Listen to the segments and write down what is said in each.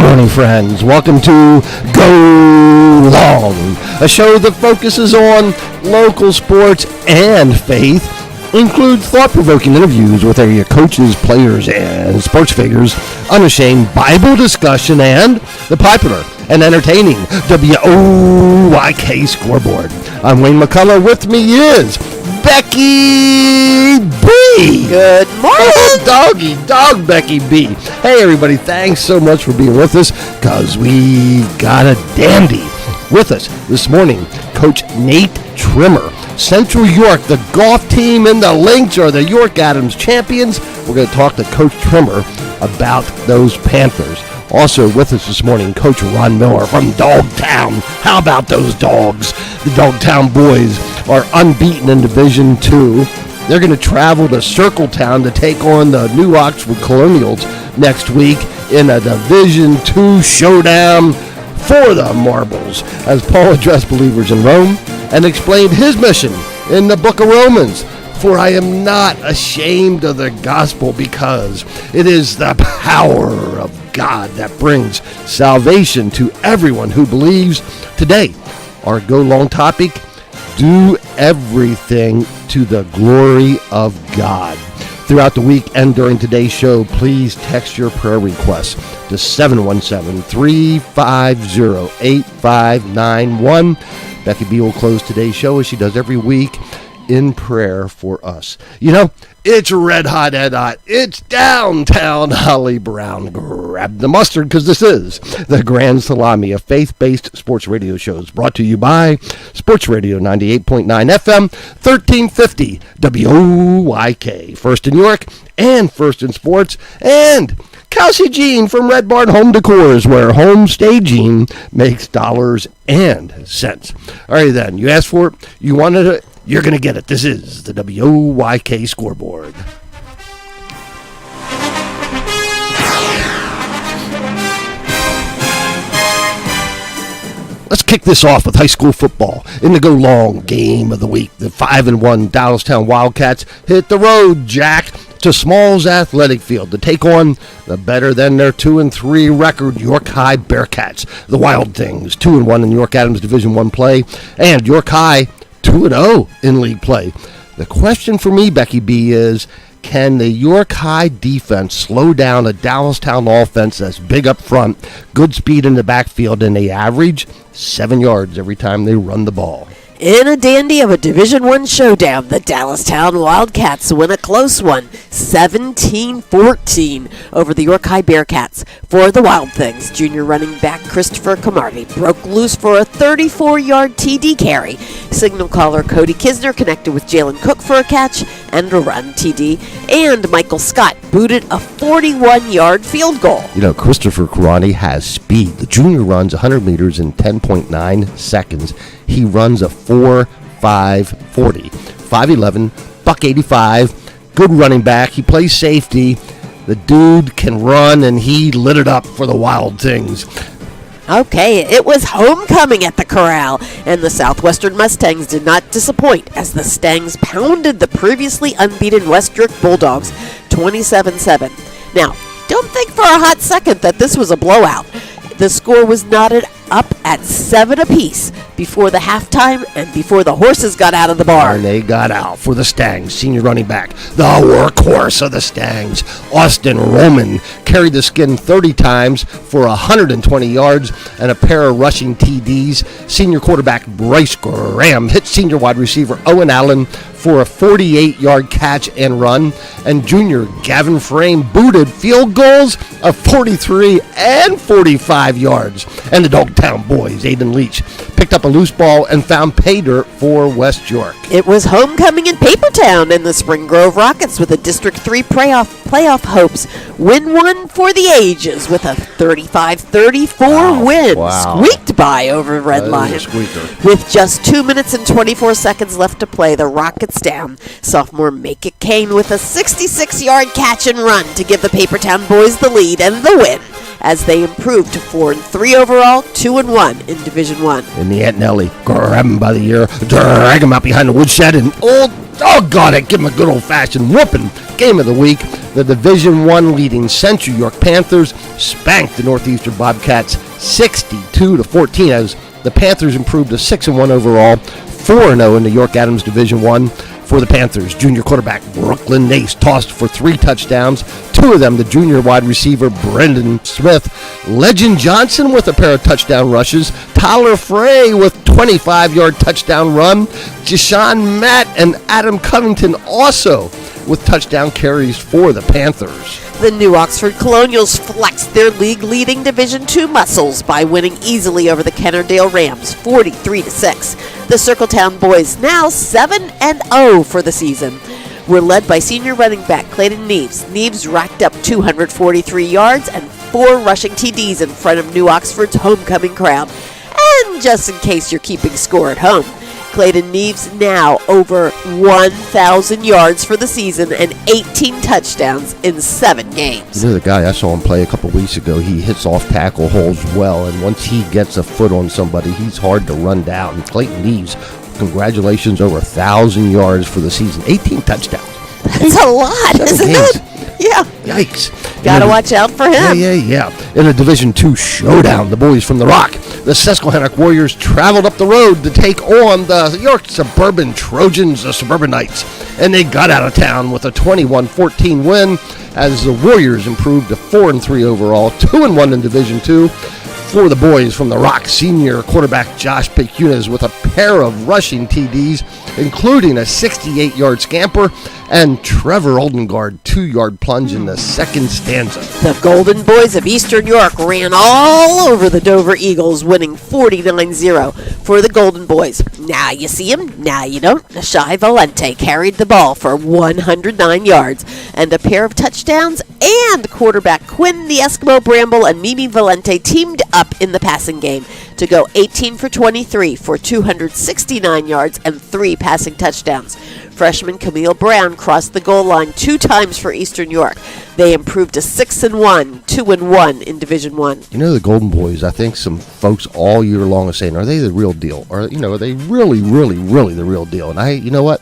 morning, friends. Welcome to Go Long, a show that focuses on local sports and faith, includes thought-provoking interviews with area coaches, players, and sports figures, unashamed Bible discussion, and the popular and entertaining WOYK scoreboard. I'm Wayne McCullough. With me is Becky B. Good morning. Dog Becky B. Hey, everybody. Thanks so much for being with us, because we got a dandy with us this morning. Coach Nate Trimmer. Central York, the golf team in the Lynx are the York Adams champions. We're going to talk to Coach Trimmer about those Panthers. Also with us this morning, Coach Ron Miller from Dogtown. How about those dogs? The Dogtown boys are unbeaten in Division II. They're going to travel to Circletown to take on the New Oxford Colonials next week in a Division II showdown for the marbles, as Paul addressed believers in Rome and explained his mission in the book of Romans. For I am not ashamed of the gospel, because it is the power of God that brings salvation to everyone who believes. Today, our Go Long topic, do everything to the glory of God. Throughout the week and during today's show, please text your prayer requests to 717-350-8591. Becky B will close today's show, as she does every week, in prayer for us. You know, it's red hot, it's downtown Holly Brown. Grab the mustard, because this is the Grand Salami, a faith-based sports radio show, brought to you by Sports Radio 98.9 FM, 1350 WOYK. First in York and first in sports. And Kelsey Jean from Red Barn Home Decors, where home staging makes dollars and cents. All right, then. You asked for it. You wanted it. You're going to get it. This is the WOYK scoreboard. Let's kick this off with high school football. In the Go Long game of the week, the 5-1 Dallastown Wildcats hit the road, Jack, to Smalls Athletic Field to take on the better than their 2-3 record York High Bearcats. The Wild Things, 2-1 in York Adams Division I play, and York High 2-0 in league play. The question for me, Becky B, is, can the York High defense slow down a Dallastown offense that's big up front, good speed in the backfield, and they average 7 yards every time they run the ball? In a dandy of a Division I showdown, the Dallastown Wildcats win a close one, 17-14, over the York High Bearcats. For the Wild Things, junior running back Christopher Camardi broke loose for a 34-yard TD carry. Signal caller Cody Kisner connected with Jalen Cook for a catch and a run TD, and Michael Scott booted a 41-yard field goal. You know, Christopher Camardi has speed. The junior runs 100 meters in 10.9 seconds. He runs a 4.540, 5'11", $185, good running back. He plays safety. The dude can run, and he lit it up for the Wild Things. Okay, it was homecoming at the Corral, and the Southwestern Mustangs did not disappoint as the Stangs pounded the previously unbeaten West York Bulldogs 27-7. Now, don't think for a hot second that this was a blowout. The score was knotted up at 7 apiece before the halftime and before the horses got out of the barn. And they got out for the Stangs. Senior running back, the workhorse of the Stangs, Austin Roman, carried the skin 30 times for 120 yards and a pair of rushing TDs. Senior quarterback Bryce Graham hit senior wide receiver Owen Allen for a 48-yard catch and run. And junior Gavin Frame booted field goals of 43 and 45 yards. And the Dogtown boys, Aiden Leach, picked up a loose ball and found pay dirt for West York. It was homecoming in Papertown, and the Spring Grove Rockets, with a District 3 playoff hopes, win one for the ages with a 35-34 win. Wow. Squeaked by over Red Lion. With just 2 minutes and 24 seconds left to play, the Rockets down. Sophomore Make It Kane with a 66-yard catch and run to give the Papertown boys the lead and the win, as they improved to 4-3 overall, 2-1 in Division I. And the Aunt Nellie, grab him by the ear, drag him out behind the woodshed, and old doggone it, give them a good old-fashioned whooping. Game of the week, the Division I leading Central York Panthers spanked the Northeastern Bobcats 62-14 as the Panthers improved to 6-1 overall, 4-0 in the York Adams Division I. For the Panthers, junior quarterback Brooklyn Nace tossed for 3 touchdowns, 2 of them the junior wide receiver Brendan Smith. Legend Johnson with a pair of touchdown rushes, Tyler Frey with 25-yard touchdown run, Jashawn Matt and Adam Covington also with touchdown carries for the Panthers. The New Oxford Colonials flexed their league-leading Division II muscles by winning easily over the Kennerdale Rams, 43-6. The Circletown boys, now 7-0 for the season, were led by senior running back Clayton Neves. Neves racked up 243 yards and 4 rushing TDs in front of New Oxford's homecoming crowd. And just in case you're keeping score at home, Clayton Neves now over 1,000 yards for the season and 18 touchdowns in 7 games. You know the guy I saw him play a couple weeks ago, he hits off tackle holes well, and once he gets a foot on somebody, he's hard to run down. And Clayton Neves, congratulations, over 1,000 yards for the season, 18 touchdowns. That's a lot, isn't it? Yeah. Yikes. Gotta watch out for him. Yeah. In a Division II showdown, the boys from the Rock, the Susquehannock Warriors traveled up the road to take on the York Suburban Trojans, the Suburban Knights, and they got out of town with a 21-14 win as the Warriors improved to 4-3 overall, 2-1 in Division II. For the boys from the Rock, senior quarterback Josh Pecunas with a pair of rushing TDs, including a 68-yard scamper, and Trevor Oldengard 2-yard plunge in the second stanza. The Golden Boys of Eastern York ran all over the Dover Eagles, winning 49-0 for the Golden Boys. Now you see him, now you don't. Shai Valente carried the ball for 109 yards and a pair of touchdowns, and quarterback Quinn the Eskimo Bramble and Mimi Valente teamed up in the passing game to go 18 for 23 for 269 yards and 3 passing touchdowns. Freshman Camille Brown crossed the goal line 2 times for Eastern York. They improved to 6-1, 2-1 in Division I. You know the Golden Boys, I think some folks all year long are saying, are they the real deal? Or, are they really, really, really the real deal? And you know what?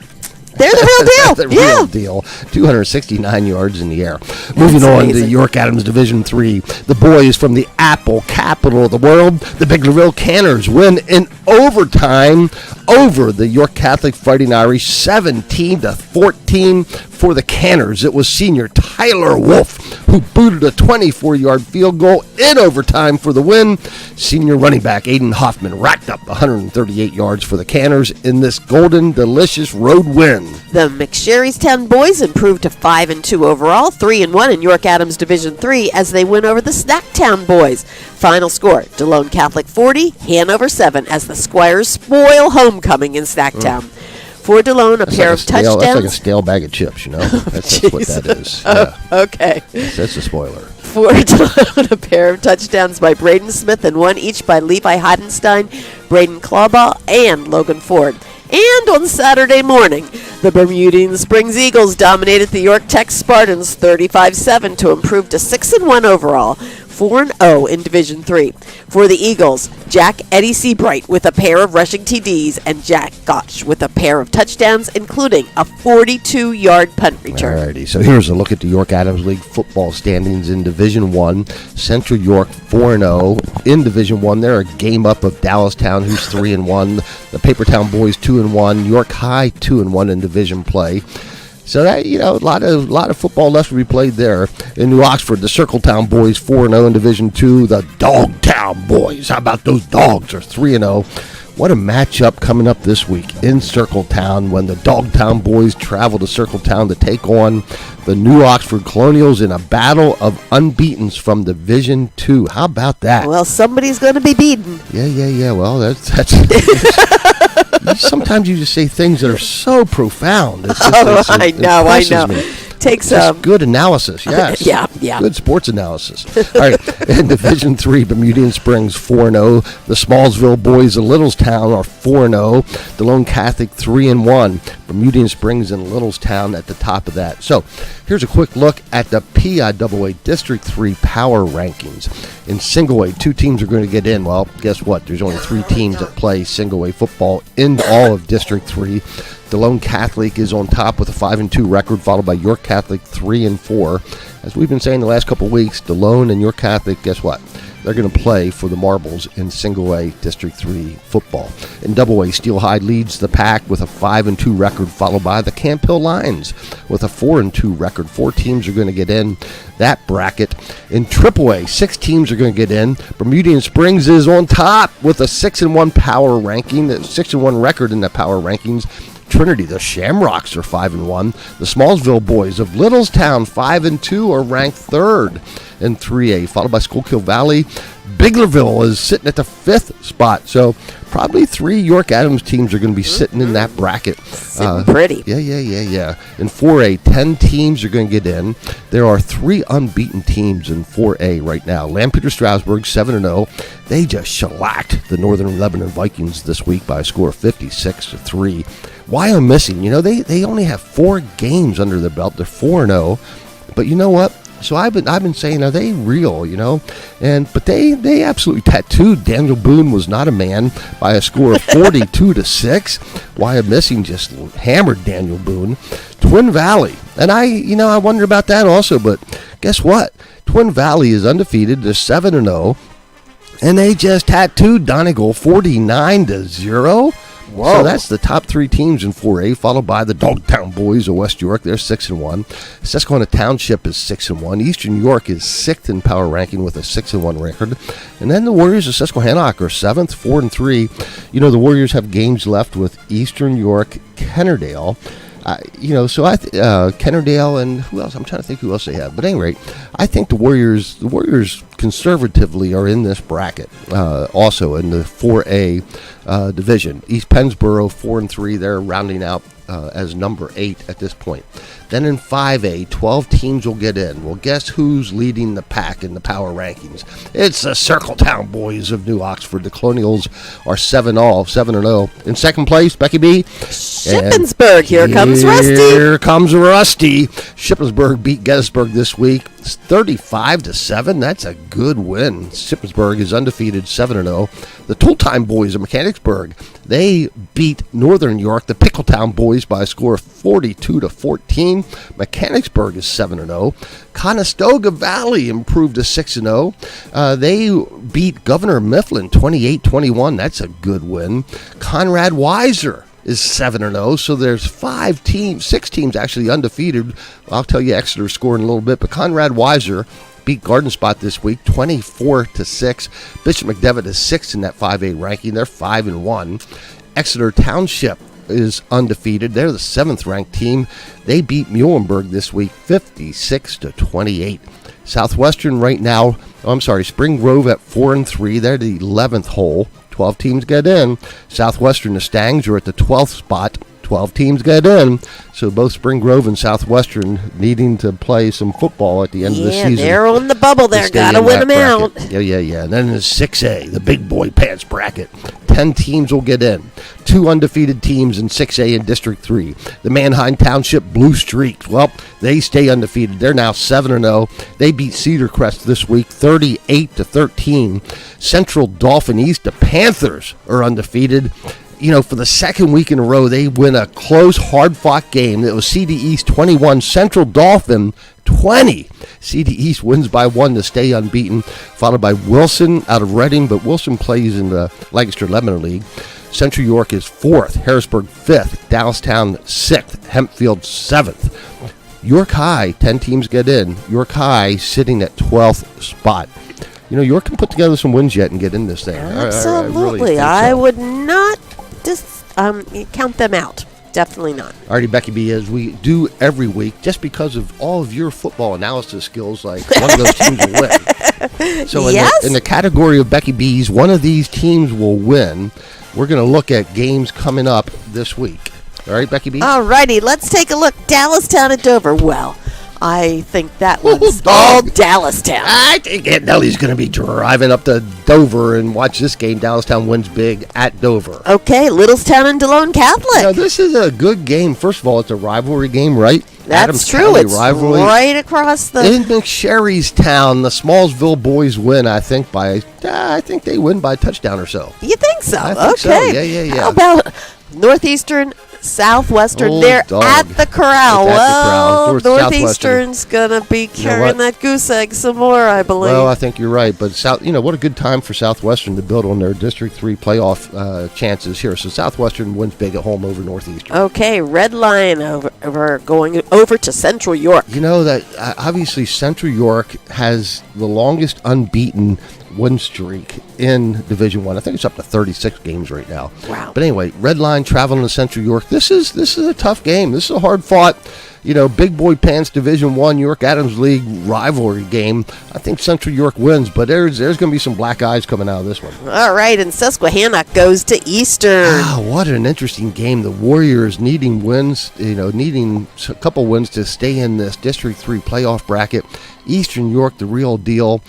They're the real deal. The real deal. 269 yards in the air. Moving on to York Adams Division III. The boys from the Apple capital of the world, the Biglerville Canners, win in overtime over the York Catholic Fighting Irish, 17-14 for the Canners. It was senior Tyler Wolf who booted a 24-yard field goal in overtime for the win. Senior running back Aiden Hoffman racked up 138 yards for the Canners in this golden, delicious road win. The McSherrystown boys improved to 5-2 overall, 3-1 in York Adams Division III as they win over the Snacktown boys. Final score, DeLone Catholic 40, Hanover 7 as the Squires spoil homecoming in Snacktown. For DeLone, a pair of touchdowns. That's like a stale bag of chips, That's what that is. Yeah. Okay. That's a spoiler. For DeLone, a pair of touchdowns by Braden Smith and 1 each by Levi Heidenstein, Braden Clawbaugh, and Logan Ford. And on Saturday morning, the Bermudian Springs Eagles dominated the York Tech Spartans 35-7 to improve to 6-1 overall, 4-0 in Division III. For the Eagles, Jack Eddie Seabright with a pair of rushing TDs and Jack Gotch with a pair of touchdowns, including a 42-yard punt return. Alrighty, so here's a look at the York Adams League football standings in Division I. Central York 4-0 in Division I. They're a game up of Dallastown, who's 3-1. The Papertown boys 2-1. York High 2-1 in division play. So that, a lot of football left to be played there. In New Oxford, the Circletown boys 4-0 in Division II. The Dogtown boys, how about those dogs, are 3-0. What a matchup coming up this week in Circletown when the Dogtown boys travel to Circletown to take on the New Oxford Colonials in a battle of unbeatens from Division II. How about that? Well, somebody's going to be beaten. Yeah. Well, that's sometimes you just say things that are so profound. I know. Me. Takes good analysis, yes. Yeah. Good sports analysis. All right, in Division III, Bermudian Springs 4-0. The Smallsville boys of Littlestown are 4-0. DeLone Catholic 3-1. Bermudian Springs and Littlestown at the top of that. So here's a quick look at the PIAA District 3 power rankings. In single A, 2 teams are going to get in. Well, guess what? There's only 3 teams that play single A football in all of District 3. DeLone Catholic is on top with a 5-2 record, followed by York Catholic 3-4. As we've been saying the last couple of weeks, DeLone and York Catholic, guess what? They're going to play for the marbles in Single A District 3 football. In Double A, Steel High leads the pack with a 5-2 record, followed by the Camp Hill Lions with a 4-2 record. 4 teams are going to get in that bracket. In Triple A, 6 teams are going to get in. Bermudian Springs is on top with a 6-1 power ranking, the 6-1 record in the power rankings. Trinity, the Shamrocks, are 5-1. The Smallsville boys of Littlestown, 5-2, are ranked third in 3A, followed by Schuylkill Valley. Biglerville is sitting at the 5th spot, so probably 3 York Adams teams are going to be sitting in that bracket. Sitting pretty. Yeah. In 4A, 10 teams are going to get in. There are 3 unbeaten teams in 4A right now. Lampeter Strasburg, 7-0. They just shellacked the Northern Lebanon Vikings this week by a score of 56-3. Why I'm missing? They only have 4 games under their belt. They're 4-0. But you know what? So I've been saying, are they real? But they absolutely tattooed Daniel Boone was not a man by a score of 42-6. Why I'm missing just hammered Daniel Boone. Twin Valley, and I wonder about that also. But guess what? Twin Valley is undefeated. They're 7-0, and they just tattooed Donegal 49-0. Whoa. So that's the top 3 teams in 4A, followed by the Dogtown Boys of West York. They're 6-1. Susquehanna Township is 6-1. Eastern York is 6th in power ranking with a 6-1 record. And then the Warriors of Susquehannock are 7th, 4-3. The Warriors have games left with Eastern York, Kennerdale. Kennerdale and who else? I'm trying to think who else they have. But at any rate, I think the Warriors conservatively are in this bracket. Also in the 4A division. East Pennsboro 4-3. They're rounding out as number 8 at this point. Then in 5A, 12 teams will get in. Well, guess who's leading the pack in the power rankings? It's the Circletown Boys of New Oxford. The Colonials are 7-0. In second place, Becky B. Shippensburg. Here comes Rusty. Here comes Rusty. Shippensburg beat Gettysburg this week. 35-7. That's a good win. Shippensburg is undefeated, 7-0. The Tooltime Boys of Mechanicsburg, they beat Northern York, the Pickletown Boys, by a score of 42-14. Mechanicsburg is 7-0. Conestoga Valley improved to 6-0. They beat Governor Mifflin 28-21. That's a good win. Conrad Weiser is 7-0, so there's 6 teams actually undefeated. I'll tell you Exeter's score in a little bit, but Conrad Weiser beat Garden Spot this week 24-6. Bishop McDevitt is 6th in that 5A ranking. They're 5-1. Exeter Township is undefeated. They're the 7th ranked team. They beat Muhlenberg this week 56-28. Southwestern right now, Spring Grove at 4-3. They're the 11th hole. 12 teams get in. Southwestern, the Stangs are at the 12th spot. 12 teams get in. So both Spring Grove and Southwestern needing to play some football at the end of the season. Yeah, they're on the bubble there. Got to win them out. Yeah. And then in the 6A, the big boy pants bracket, 10 teams will get in. 2 undefeated teams in 6A in District 3. The Manheim Township Blue Streaks, well, they stay undefeated. They're now 7-0. They beat Cedar Crest this week 38-13. Central Dauphin East, the Panthers are undefeated. For the second week in a row, they win a close, hard-fought game. It was CD East 21, Central Dauphin 20. CD East wins by 1 to stay unbeaten, followed by Wilson out of Reading, but Wilson plays in the Lancaster Lebanon League. Central York is 4th, Harrisburg 5th, Dallastown 6th, Hempfield 7th. York High, 10 teams get in. York High sitting at 12th spot. York can put together some wins yet and get in this thing. Absolutely. I would not just count them out. Definitely not. Alrighty, Becky B, as we do every week, just because of all of your football analysis skills, like one of those teams will win. So in the category of Becky B's, one of these teams will win. We're going to look at games coming up this week. All right, Becky B? Alrighty, let's take a look. Dallastown at Dover. Well, I think that one's all Dallastown. I think Aunt Nellie's going to be driving up to Dover and watch this game. Dallastown wins big at Dover. Okay, Littlestown and DeLone Catholic. Now, this is a good game. First of all, it's a rivalry game, right? That's Adams true. County It's rivalry. right across the... In McSherrystown, the Smallsville boys win, I think they win by a touchdown or so. You think so? I think okay. so. Yeah. How about Northeastern Southwestern. Old They're dog. at the corral. It's at the Well, corral. Northeastern's going to be carrying that goose egg some more, I believe. Well, I think you're right, but what a good time for Southwestern to build on their District 3 playoff chances here. So Southwestern wins big at home over Northeastern. Okay, Red Lion going over to Central York. You know that obviously Central York has the longest unbeaten win streak in Division 1. I think it's up to 36 games right now. Wow. But anyway, Red Line traveling to Central York. This is a tough game. This is a hard fought, Big Boy Pants Division 1 York Adams League rivalry game. I think Central York wins, but there's going to be some black eyes coming out of this one. All right, and Susquehannock goes to Eastern. What an interesting game. The Warriors needing wins, needing a couple wins to stay in this District 3 playoff bracket. Eastern York, the real deal.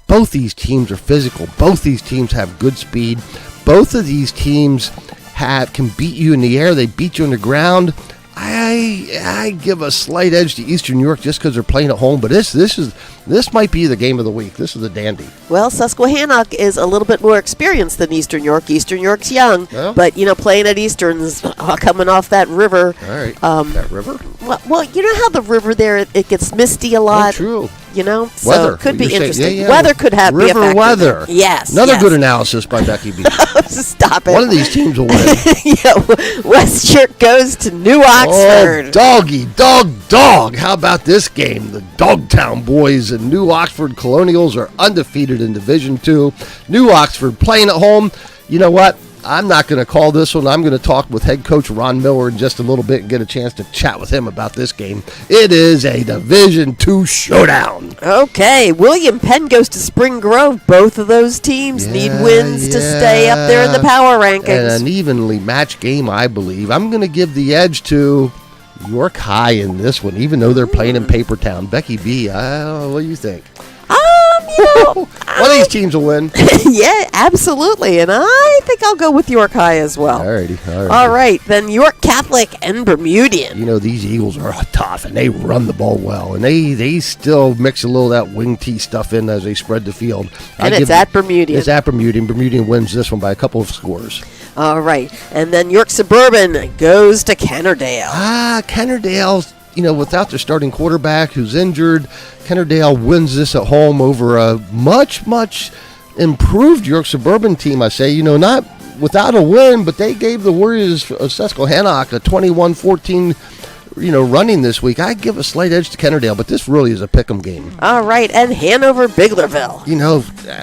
Both these teams are physical. Both these teams have good speed. Both of these teams can beat you in the air. They beat you on the ground. I give a slight edge to Eastern York just because they're playing at home. But this might be the game of the week. This is a dandy. Well, Susquehannock is a little bit more experienced than Eastern York. Eastern York's young, but playing at Eastern's coming off that river. All right, that river. Well, you know how the river there it gets misty a lot. Oh, true. So weather. it could be interesting. Yeah. Weather could be a river factor weather. there. Yes. Another good analysis by Becky B. Stop it. One of these teams will win. West York goes to New Oxford. Oh, doggy, dog. How about this game? The Dogtown boys and New Oxford Colonials are undefeated in Division 2. New Oxford playing at home. You know what? I'm not going to call this one. I'm going to talk with head coach Ron Miller in just a little bit and get a chance to chat with him about this game. It is a Division 2 showdown. Okay, William Penn goes to Spring Grove. Both of those teams need wins to stay up there in the power rankings. And an evenly matched game, I believe. I'm going to give the edge to York High in this one, even though they're playing in Papertown. Becky B, what do you think? One of these teams will win. Yeah, absolutely. And I think I'll go with York High as well. All right. Then York Catholic and Bermudian. These Eagles are tough, and they run the ball well. And they still mix a little of that wing tee stuff in as they spread the field. And it's at Bermudian. It's at Bermudian. Bermudian wins this one by a couple of scores. All right. And then York Suburban goes to Kennerdale. Kennerdale's, without their starting quarterback who's injured, Kennerdale wins this at home over a much, much improved York Suburban team, I say. Not without a win, but they gave the Warriors of Susquehannock a 21-14 running this week. I give a slight edge to Kennerdale, but this really is a pick'em game. All right, and Hanover Biglerville.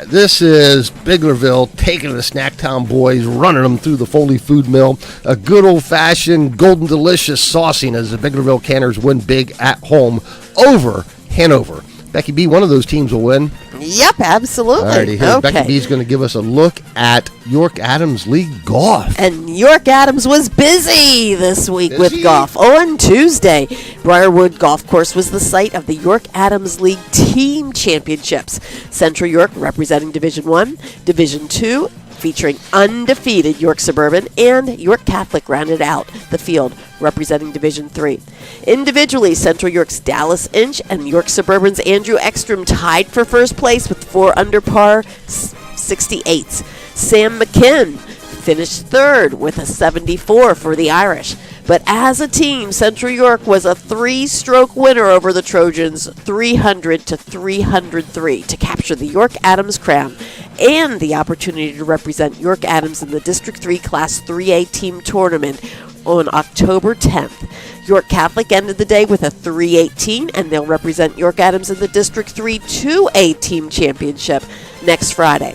This is Biglerville taking the Snacktown boys, running them through the Foley Food Mill. A good old-fashioned golden delicious saucing as the Biglerville Canners win big at home over Hanover. Becky B, one of those teams will win. Yep, absolutely. Alrighty, okay. Becky B is going to give us a look at York Adams League golf. And York Adams was busy this week with golf. On Tuesday, Briarwood Golf Course was the site of the York Adams League Team Championships. Central York representing Division 1, Division 2, featuring undefeated York Suburban, and York Catholic rounded out the field, representing Division 3. Individually, Central York's Dallas Inch and York Suburban's Andrew Ekstrom tied for first place with 4 under par 68s. Sam McKinn finished third with a 74 for the Irish. But as a team, Central York was a 3-stroke winner over the Trojans, 300 to 303, to capture the York Adams crown and the opportunity to represent York Adams in the District 3 Class 3A team tournament on October 10th. York Catholic ended the day with a 318, and they'll represent York Adams in the District 3 2A team championship next Friday.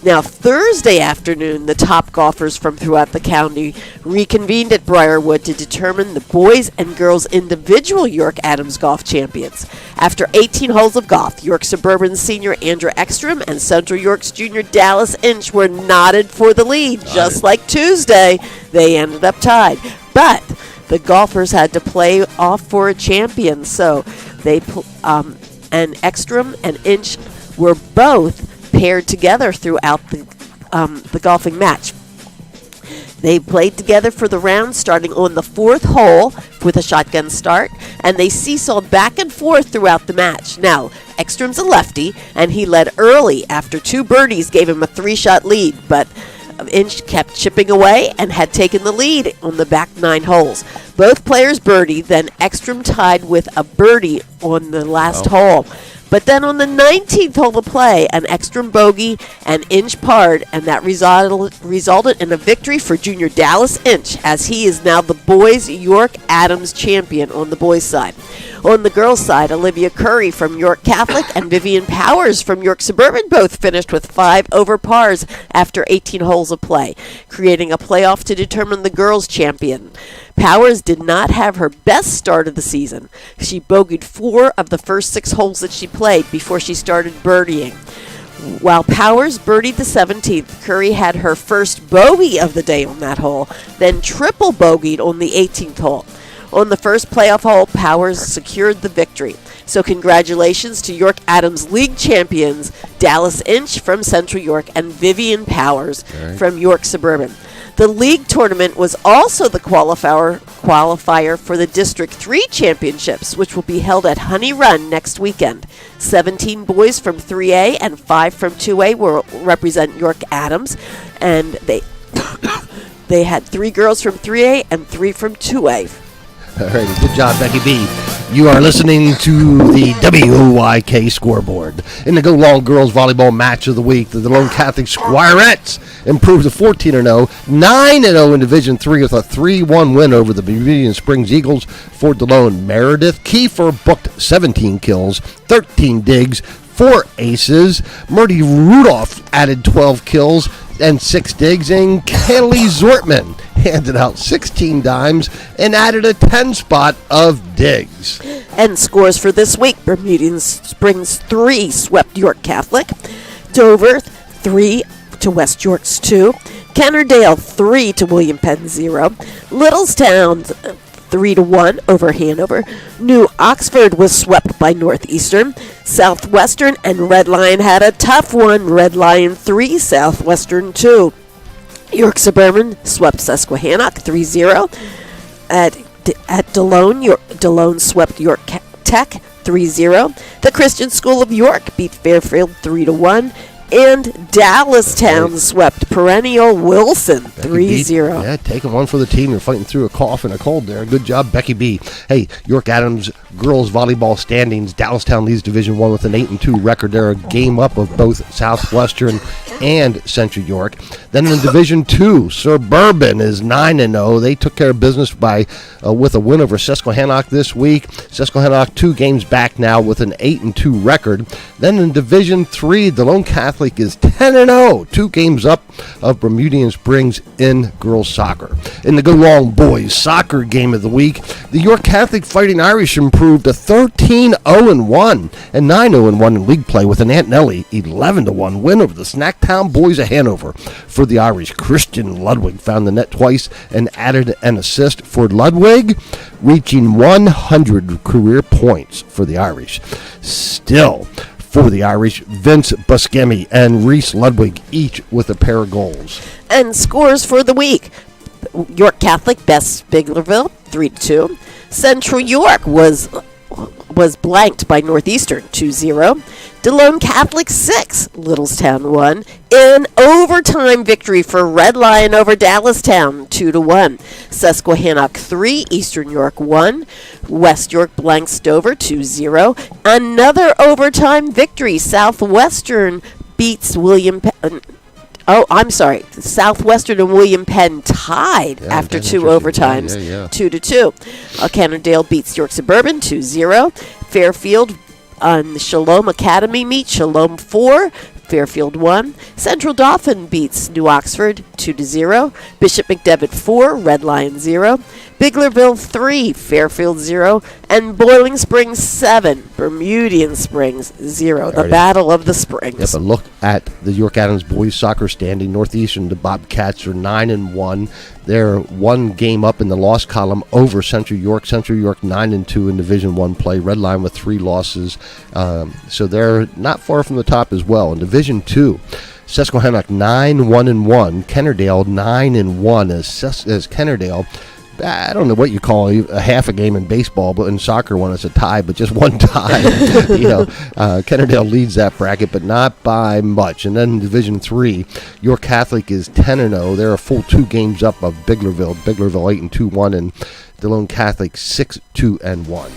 Now, Thursday afternoon, the top golfers from throughout the county reconvened at Briarwood to determine the boys and girls individual York Adams golf champions. After 18 holes of golf, York Suburban's senior Andrew Ekstrom and Central York's junior Dallas Inch were knotted for the lead. Just like Tuesday, they ended up tied. But the golfers had to play off for a champion, so and Ekstrom and Inch were both paired together throughout the golfing match. They played together for the round, starting on the 4th hole with a shotgun start, and they seesawed back and forth throughout the match. Now, Ekstrom's a lefty, and he led early after 2 birdies gave him a 3-shot lead, but Inch kept chipping away and had taken the lead on the back 9 holes. Both players birdied, then Ekstrom tied with a birdie on the last hole. But then on the 19th hole of play, an Ekstrom bogey and Inch parred, and that resulted in a victory for junior Dallas Inch, as he is now the boys' York Adams champion on the boys' side. On the girls' side, Olivia Curry from York Catholic and Vivian Powers from York Suburban both finished with 5 over pars after 18 holes of play, creating a playoff to determine the girls' champion. Powers did not have her best start of the season. She bogeyed 4 of the first 6 holes that she played before she started birdieing. While Powers birdied the 17th, Curry had her first bogey of the day on that hole, then triple bogeyed on the 18th hole. On the first playoff hole, Powers secured the victory. So congratulations to York Adams League champions Dallas Inch from Central York and Vivian Powers from York Suburban. The league tournament was also the qualifier for the District 3 championships, which will be held at Honey Run next weekend. 17 boys from 3A and 5 from 2A will represent York Adams, and they had 3 girls from 3A and 3 from 2A. All right, good job, Becky B. You are listening to the WOYK scoreboard. In the Go Long Girls Volleyball Match of the Week, the DeLone Catholic Squirettes improved to 14-0, 9-0 in Division 3 with a 3-1 win over the Bermudian Springs Eagles. For DeLone, Meredith Kiefer booked 17 kills, 13 digs, 4 aces. Murdy Rudolph added 12 kills and 6 digs, and Kelly Zortman handed out 16 dimes and added a 10 spot of digs. And scores for this week: Bermudian Springs 3 swept York Catholic, Dover 3 to West York's 2, Kennerdale 3 to William Penn 0, Littlestown 3-1 over Hanover. New Oxford was swept by Northeastern. Southwestern and Red Lion had a tough one. Red Lion 3, Southwestern 2. York Suburban swept Susquehannock 3-0. At DeLone, DeLone swept York Tech 3-0. The Christian School of York beat Fairfield 3-1. And Dallastown swept Perennial Wilson 3-0. Yeah, taking one for the team. You're fighting through a cough and a cold there. Good job, Becky B. Hey, York Adams girls volleyball standings. Dallastown leads Division 1 with an 8-2 record. They're a game up of both Southwestern and Central York. Then in Division 2, Suburban is 9-0. They took care of business with a win over Susquehannock this week. Susquehannock 2 games back now with an 8-2 record. Then in Division 3, the Lone Catholic is 10-0, 2 games up of Bermudian Springs in girls soccer. In the Go Long boys soccer game of the week, the York Catholic Fighting Irish improved to 13-0-1 and 9-0-1 in league play with an Aunt Nellie 11-1 win over the Snacktown boys of Hanover. For the Irish, Christian Ludwig found the net twice and added an assist for Ludwig, reaching 100 career points for the Irish. Still, for the Irish, Vince Buscemi and Reese Ludwig, each with a pair of goals. And scores for the week: York Catholic best Biglerville 3-2. Central York was blanked by Northeastern 2-0. DeLone Catholic 6, Littlestown 1. In overtime victory for Red Lion over Dallastown 2-1. Susquehannock 3, Eastern York 1. West York blanks Dover 2-0. Another overtime victory. Southwestern beats Southwestern and William Penn tied after 2 overtimes, 2-2. Cannondale beats York Suburban 2-0. Fairfield on the Shalom Academy meet Shalom 4, Fairfield 1. Central Dauphin beats New Oxford 2-0. Bishop McDevitt 4, Red Lion 0. Biglerville 3, Fairfield 0. And Boiling Springs 7, Bermudian Springs 0. The Battle of the Springs. Yep, a look at the York Adams boys soccer standing. Northeastern, the Bobcats are 9-1. They're 1 game up in the loss column over Central York. Central York 9-2 in Division 1 play. Red Lion with 3 losses. So they're not far from the top as well. In Division 2, Susquehannock 9-1-1. Kennerdale 9-1 as Kennerdale I don't know what you call a half a game in baseball, but in soccer when it's a tie, but just one tie. Kennerdale leads that bracket, but not by much. And then in Division 3, York Catholic is 10-0. They're a full 2 games up of Biglerville. Biglerville 8-2-1, and DeLone Catholic 6-2-1.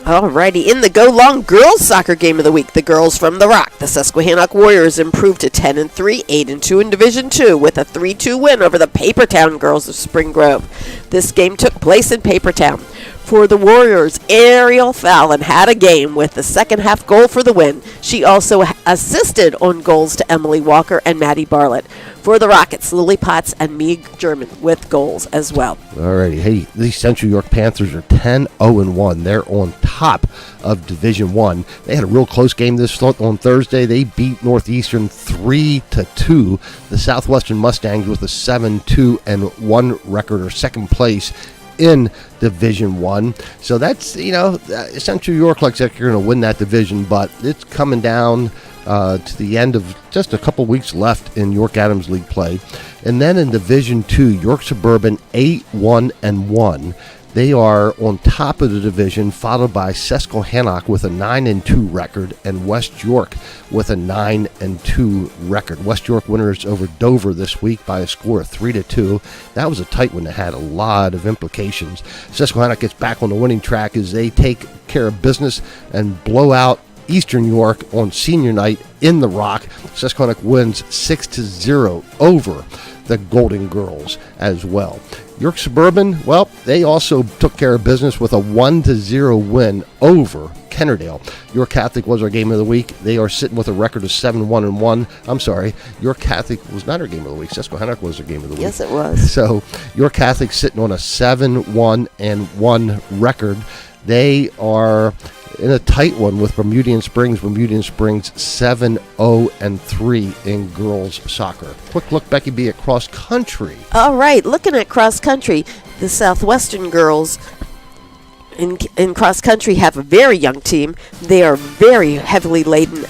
Alrighty, in the Go Long girls soccer game of the week, the girls from the Rock, the Susquehannock Warriors, improved to 10-3, 8-2 in Division 2 with a 3-2 win over the Papertown girls of Spring Grove. This game took place in Papertown. For the Warriors, Ariel Fallon had a game with the second half goal for the win. She also assisted on goals to Emily Walker and Maddie Bartlett. For the Rockets, Lily Potts and Meeg German with goals as well. Alrighty, hey, these Central York Panthers are 10-0-1. They're on top of Division 1. They had a real close game on Thursday. They beat Northeastern 3-2. The Southwestern Mustangs with a 7-2-1 record, or second place in Division 1. So that's, Central York looks like you're going to win that division, but it's coming down to the end of just a couple weeks left in York Adams League play. And then in Division 2, York Suburban 8-1-1. They are on top of the division, followed by Susquehannock with a 9-2 record and West York with a 9-2 record. West York winners over Dover this week by a score of 3-2. That was a tight one that had a lot of implications. Susquehannock gets back on the winning track as they take care of business and blow out Eastern York on senior night in the Rock. Susquehannock wins 6-0 over the Golden Girls as well. York Suburban, well, they also took care of business with a 1-0 win over Kennerdale. York Catholic was our game of the week. They are sitting with a record of 7-1-1. I'm sorry, York Catholic was not our game of the week. Susquehannock was our game of the week. Yes, it was. So York Catholic sitting on a 7-1-1 record. They are in a tight one with Bermudian Springs. Bermudian Springs 7-0-3 in girls soccer. Quick look, Becky B, at cross country. All right, looking at cross country, the Southwestern girls in cross country have a very young team. They are very heavily laden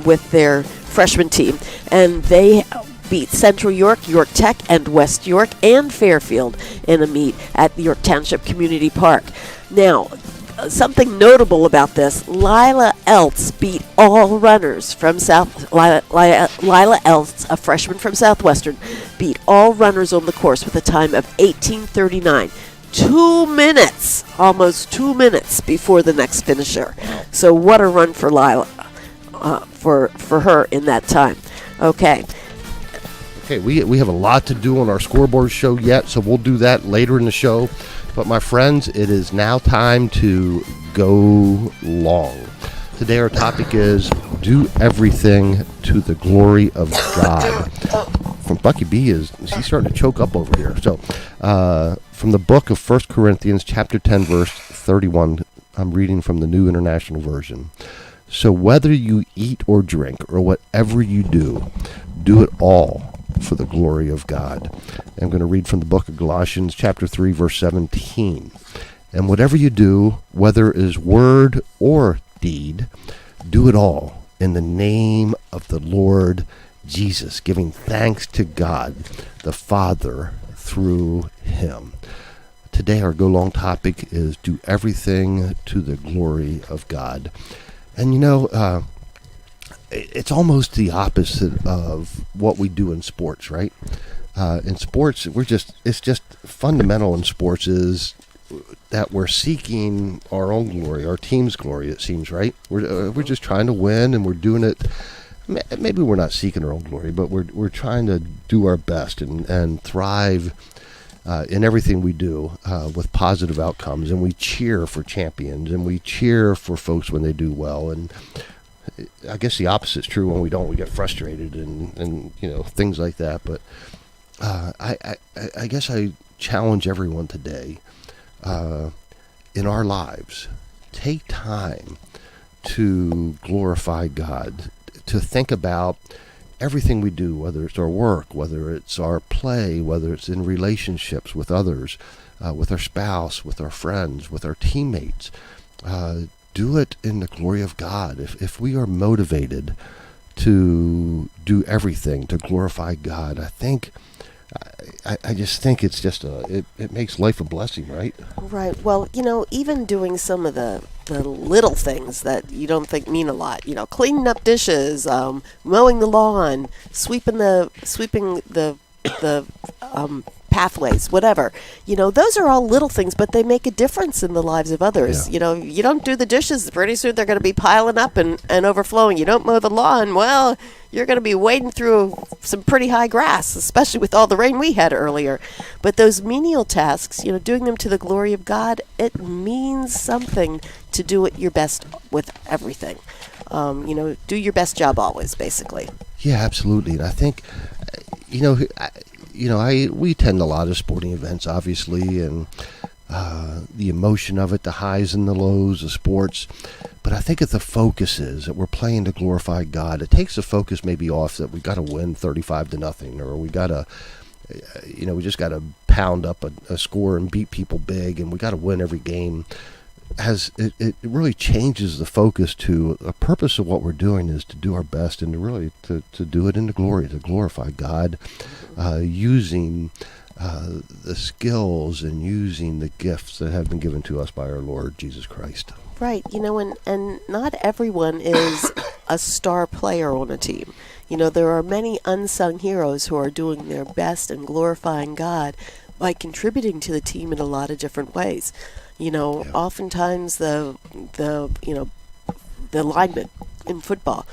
with their freshman team, and they beat Central York, York Tech, and West York, and Fairfield in a meet at York Township Community Park. Now, something notable about this, Lila Eltz beat all runners from Lila Eltz, a freshman from Southwestern, beat all runners on the course with a time of 18:39. 2 minutes, almost 2 minutes before the next finisher. So what a run for Lila, for her in that time. Okay, we have a lot to do on our scoreboard show yet, so we'll do that later in the show. But my friends, it is now time to go long. Today our topic is do everything to the glory of God. From Bucky B, she's starting to choke up over here. So from the book of 1 Corinthians chapter 10 verse 31, I'm reading from the New International Version. So whether you eat or drink or whatever you do it all for the glory of God. I'm going to read from the book of Galatians chapter 3 verse 17. And whatever you do, whether it is word or deed, do it all in the name of the Lord Jesus, giving thanks to God the Father through him. Today our Go Long topic is do everything to the glory of God. And it's almost the opposite of what we do in sports, right? In sports, it's just fundamental in sports is that we're seeking our own glory, our team's glory, it seems, right? We're just trying to win, and we're doing it. Maybe we're not seeking our own glory, but we're trying to do our best and thrive in everything we do with positive outcomes, and we cheer for champions, and we cheer for folks when they do well. And I guess the opposite is true when we don't. We get frustrated and things like that. But I guess I challenge everyone today in our lives, take time to glorify God, to think about everything we do, whether it's our work, whether it's our play, whether it's in relationships with others, with our spouse, with our friends, with our teammates. Do it in the glory of God. If we are motivated to do everything to glorify God, I think I just think it's just it makes life a blessing, right? Right. Well, even doing some of the little things that you don't think mean a lot, cleaning up dishes, mowing the lawn, sweeping the pathways, whatever. Those are all little things, but they make a difference in the lives of others. Yeah. You don't do the dishes, pretty soon they're going to be piling up and overflowing. You don't mow the lawn, well, you're going to be wading through some pretty high grass, especially with all the rain we had earlier. But those menial tasks, doing them to the glory of God, it means something to do it your best with everything. Do your best job always, basically. Yeah, absolutely. And I think, we attend a lot of sporting events, obviously, and the emotion of it, the highs and the lows of sports. But I think if the focus is that we're playing to glorify God, it takes the focus maybe off that we got to win 35-0, or we got to, we just got to pound up a score and beat people big, and we got to win every game. It really changes the focus to a purpose of what we're doing is to do our best and to really to do it in the glory, to glorify God, using the skills and using the gifts that have been given to us by our Lord Jesus Christ. Right, and not everyone is a star player on a team. There are many unsung heroes who are doing their best and glorifying God by contributing to the team in a lot of different ways. Oftentimes the linemen in football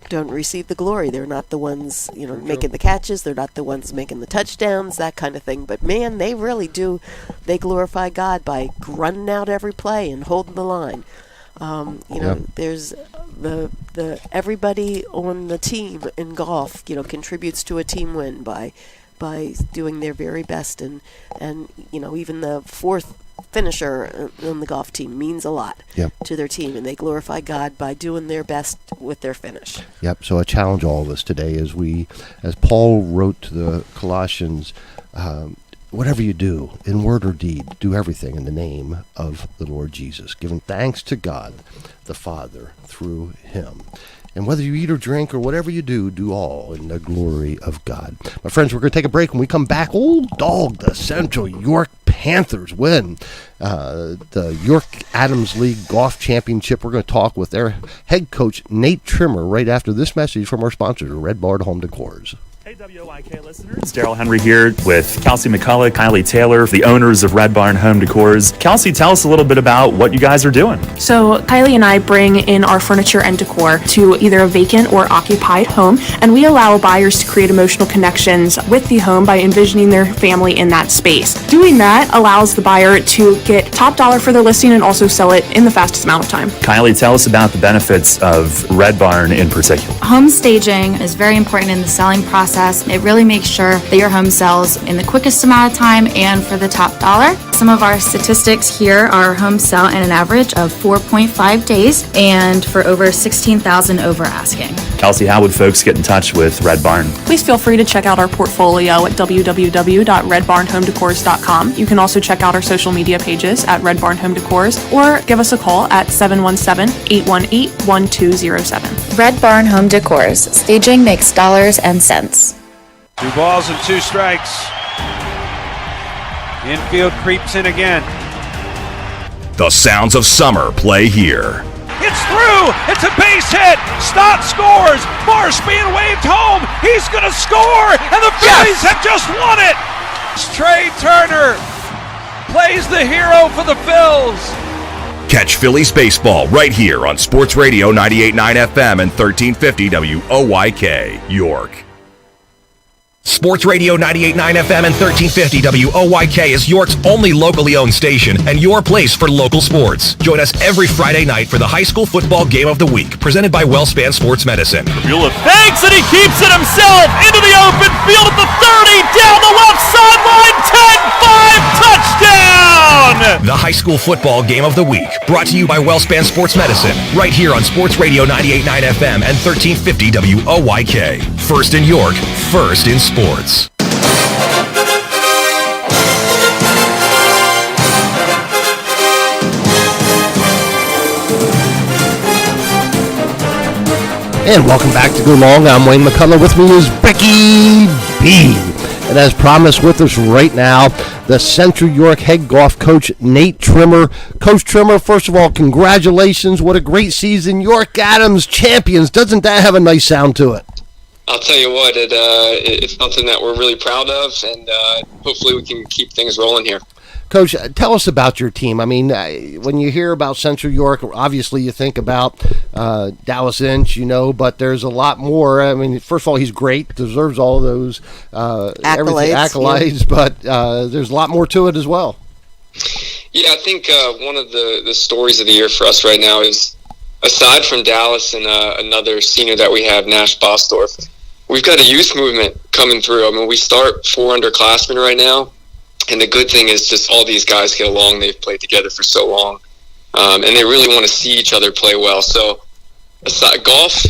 don't receive the glory. They're not the ones, making the catches. They're not the ones making the touchdowns, that kind of thing. But man, they really do. They glorify God by running out every play and holding the line. There's the everybody on the team in golf, contributes to a team win by doing their very best, and even the fourth finisher on the golf team means a lot to their team, and they glorify God by doing their best with their finish. Yep. So I challenge all of us today as Paul wrote to the Colossians, whatever you do, in word or deed, do everything in the name of the Lord Jesus, giving thanks to God the Father through him. And whether you eat or drink or whatever you do, do all in the glory of God. My friends, we're going to take a break. When we come back, the Central York Panthers win the York Adams League Golf Championship. We're going to talk with their head coach, Nate Trimmer, right after this message from our sponsor, Red Barn Home Decors. Hey, WOIK listeners. Daryl Henry here with Kelsey McCullough, Kylie Taylor, the owners of Red Barn Home Decors. Kelsey, tell us a little bit about what you guys are doing. So Kylie and I bring in our furniture and decor to either a vacant or occupied home, and we allow buyers to create emotional connections with the home by envisioning their family in that space. Doing that allows the buyer to get top dollar for their listing and also sell it in the fastest amount of time. Kylie, tell us about the benefits of Red Barn in particular. Home staging is very important in the selling process. It really makes sure that your home sells in the quickest amount of time and for the top dollar. Some of our statistics here are homes sell in an average of 4.5 days and for over 16,000 over asking. Kelsey, how would folks get in touch with Red Barn? Please feel free to check out our portfolio at www.redbarnhomedecors.com. You can also check out our social media pages at Red Barn Home Decors or give us a call at 717-818-1207. Red Barn Home Decors. Staging makes dollars and cents. 2 balls and 2 strikes. Infield creeps in again. The sounds of summer play here. It's through! It's a base hit! Stott scores! Marsh being waved home! He's gonna score! And the Phillies have just won it! Trey Turner plays the hero for the Phils. Catch Phillies baseball right here on Sports Radio 98.9 FM and 1350 WOYK, York. Sports Radio 98.9 FM and 1350 WOYK is York's only locally owned station and your place for local sports. Join us every Friday night for the high school football game of the week, presented by WellSpan Sports Medicine. Mueller fakes and he keeps it himself into the open field at the 30, down the left sideline, 10-5, touchdown! The high school football game of the week, brought to you by WellSpan Sports Medicine, right here on Sports Radio 98.9 FM and 1350 WOYK. First in York, first in sports. And welcome back to Go Long. I'm Wayne McCullough. With me is Becky B. And as promised, with us right now, the Central York head golf coach, Nate Trimmer. Coach Trimmer, first of all, congratulations. What a great season. York Adams champions. Doesn't that have a nice sound to it? I'll tell you what, it's something that we're really proud of, and hopefully we can keep things rolling here. Coach, tell us about your team. I mean, when you hear about Central York, obviously you think about Dallas Inch, but there's a lot more. I mean, first of all, he's great, deserves all those accolades, yeah. But there's a lot more to it as well. Yeah, I think one of the stories of the year for us right now is, aside from Dallas and another senior that we have, Nash Bosdorf, we've got a youth movement coming through. I mean, we start 4 underclassmen right now. And the good thing is just all these guys get along. They've played together for so long. And they really want to see each other play well. So golf,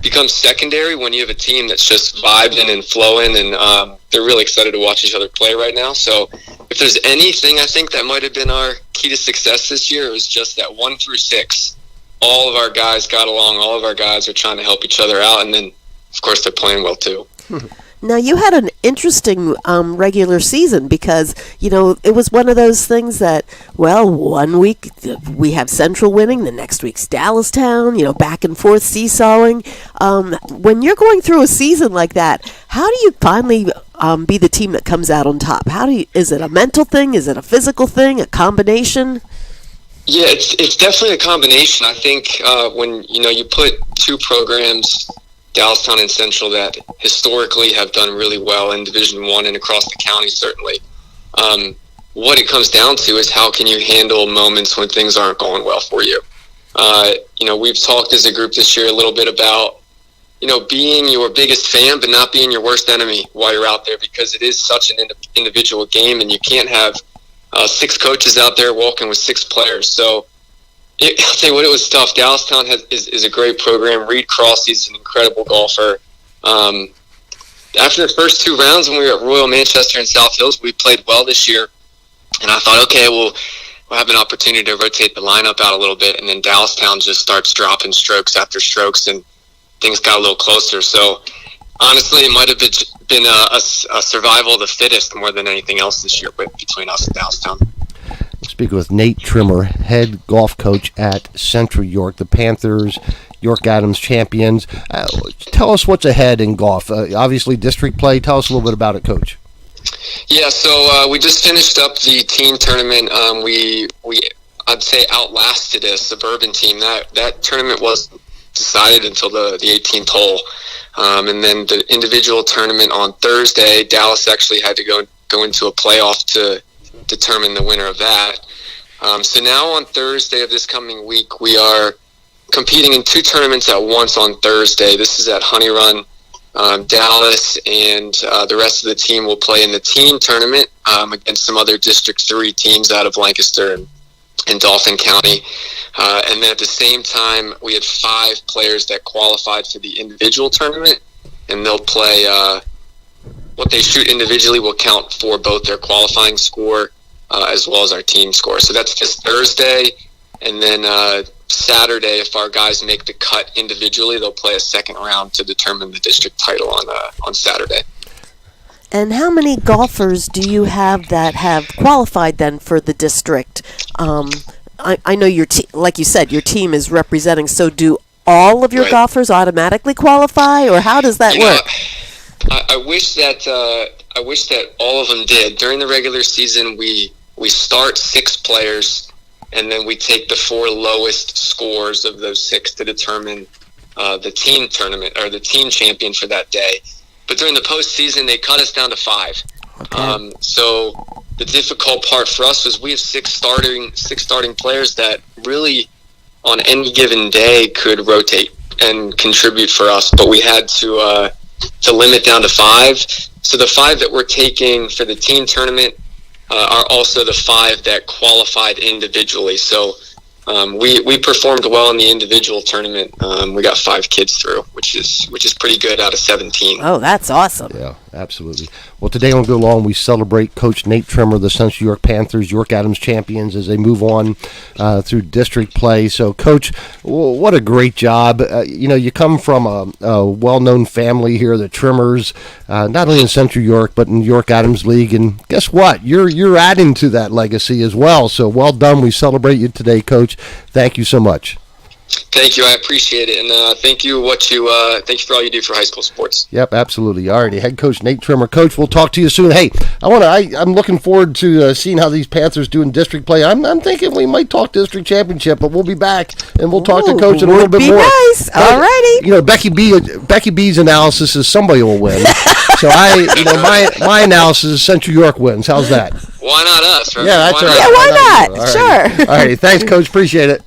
becomes secondary when you have a team that's just vibing and flowing. And they're really excited to watch each other play right now. So if there's anything I think that might have been our key to success this year, it was just that 1 through 6. All of our guys got along. All of our guys are trying to help each other out. And then, of course, they're playing well, too. Now, you had an interesting regular season because, it was one of those things that, well, 1 week we have Central winning, the next week's Dallastown, back and forth seesawing. When you're going through a season like that, how do you finally be the team that comes out on top? Is it a mental thing? Is it a physical thing? A combination? Yeah, it's definitely a combination. I think when, you put 2 programs, Dallastown and Central, that historically have done really well in Division I and across the county, certainly. What it comes down to is how can you handle moments when things aren't going well for you. We've talked as a group this year a little bit about, being your biggest fan but not being your worst enemy while you're out there, because it is such an individual game, and you can't have 6 coaches out there walking with 6 players. So I'll tell you what, it was tough. Dallastown is a great program. Reed Crossy's an incredible golfer. After the first 2 rounds when we were at Royal Manchester and South Hills, we played well this year. And I thought, okay, we'll have an opportunity to rotate the lineup out a little bit. And then Dallastown just starts dropping strokes after strokes, and things got a little closer. So honestly, it might have been a survival of the fittest more than anything else this year between us and Dallastown. Speaking with Nate Trimmer, head golf coach at Central York, the Panthers, York Adams champions. Tell us what's ahead in golf. Obviously, district play. Tell us a little bit about it, Coach. Yeah, so we just finished up the team tournament. We I'd say outlasted a suburban team. That tournament wasn't decided until the 18th hole, and then the individual tournament on Thursday. Dallas actually had to go into a playoff to determine the winner of that. So now on Thursday of this coming week, we are competing in 2 tournaments at once on Thursday. This is at Honey Run. Dallas and the rest of the team will play in the team tournament against some other District 3 teams out of Lancaster and Dauphin County. And then at the same time, we had 5 players that qualified for the individual tournament, and they'll play what they shoot individually will count for both their qualifying score as well as our team score. So that's this Thursday, and then Saturday, if our guys make the cut individually, they'll play a second round to determine the district title on Saturday. And how many golfers do you have that have qualified then for the district? I know like you said, your team is representing. So do all of your golfers automatically qualify, or how does that work? I wish that all of them did. During the regular season, we start 6 players, and then we take the 4 lowest scores of those 6 to determine the team tournament or the team champion for that day. But during the postseason, they cut us down to 5. Okay. So the difficult part for us was we have 6 starting players that really, on any given day, could rotate and contribute for us. But we had to limit down to 5. So the 5 that we're taking for the team tournament are also the 5 that qualified individually. So we performed well in the individual tournament. We got 5 kids through, which is pretty good out of 17. Oh, that's awesome. Yeah. Absolutely. Well, today on Go Long, we celebrate Coach Nate Trimmer, the Central York Panthers, York Adams champions, as they move on through district play. So, Coach, what a great job. You come from a well-known family here, the Trimmers, not only in Central York, but in York Adams League. And guess what? You're adding to that legacy as well. So, well done. We celebrate you today, Coach. Thank you so much. Thank you. I appreciate it. And thank you for all you do for high school sports. Yep, absolutely. All righty. Head coach Nate Trimmer. Coach, we'll talk to you soon. Hey, I'm looking forward to seeing how these Panthers do in district play. I'm thinking we might talk district championship, but we'll be back and we'll talk to Coach in a little bit more. Nice. All righty. Becky B's analysis is somebody will win. So my analysis is Central York wins. How's that? Why not us? Right? Yeah, that's right. Yeah, why not? All Sure. All righty. Thanks, Coach. Appreciate it.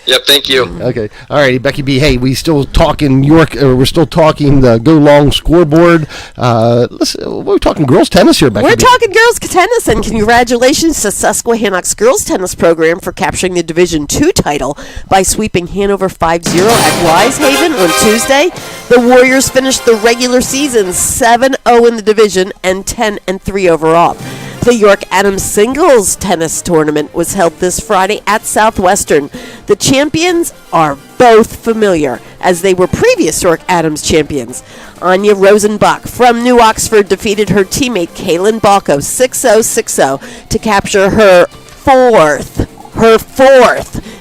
Yep, thank you. Okay. All righty, Becky B. Hey, we're still talking we're still talking the Go Long scoreboard. Listen, we're talking girls tennis here, Becky We're B. talking girls tennis, and congratulations to Susquehannocks girls tennis program for capturing the Division II title by sweeping Hanover 5-0 at Wisehaven on Tuesday. The Warriors finished the regular season 7-0 in the division and 10-3 overall. The York Adams singles tennis tournament was held this Friday at Southwestern. The champions are both familiar, as they were previous York Adams champions. Anya Rosenbach from New Oxford defeated her teammate Kaylin Balco 6-0, 6-0 to capture her fourth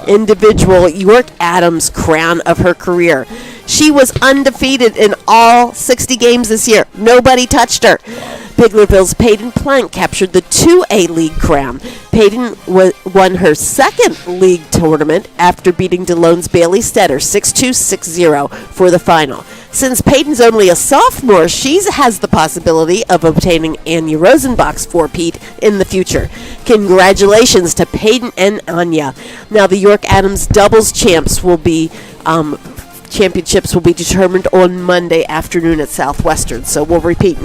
individual York Adams crown of her career. She was undefeated in all 60 games this year. Nobody touched her. Biglerville's Peyton Plank captured the 2A league crown. Peyton won her second league tournament after beating DeLone's Bailey Stetter 6-2, 6-0 for the final. Since Peyton's only a sophomore, she has the possibility of obtaining Anya Rosenbach's four-peat in the future. Congratulations to Peyton and Anya. Now the York Adams doubles championships will be determined on Monday afternoon at Southwestern. So we'll report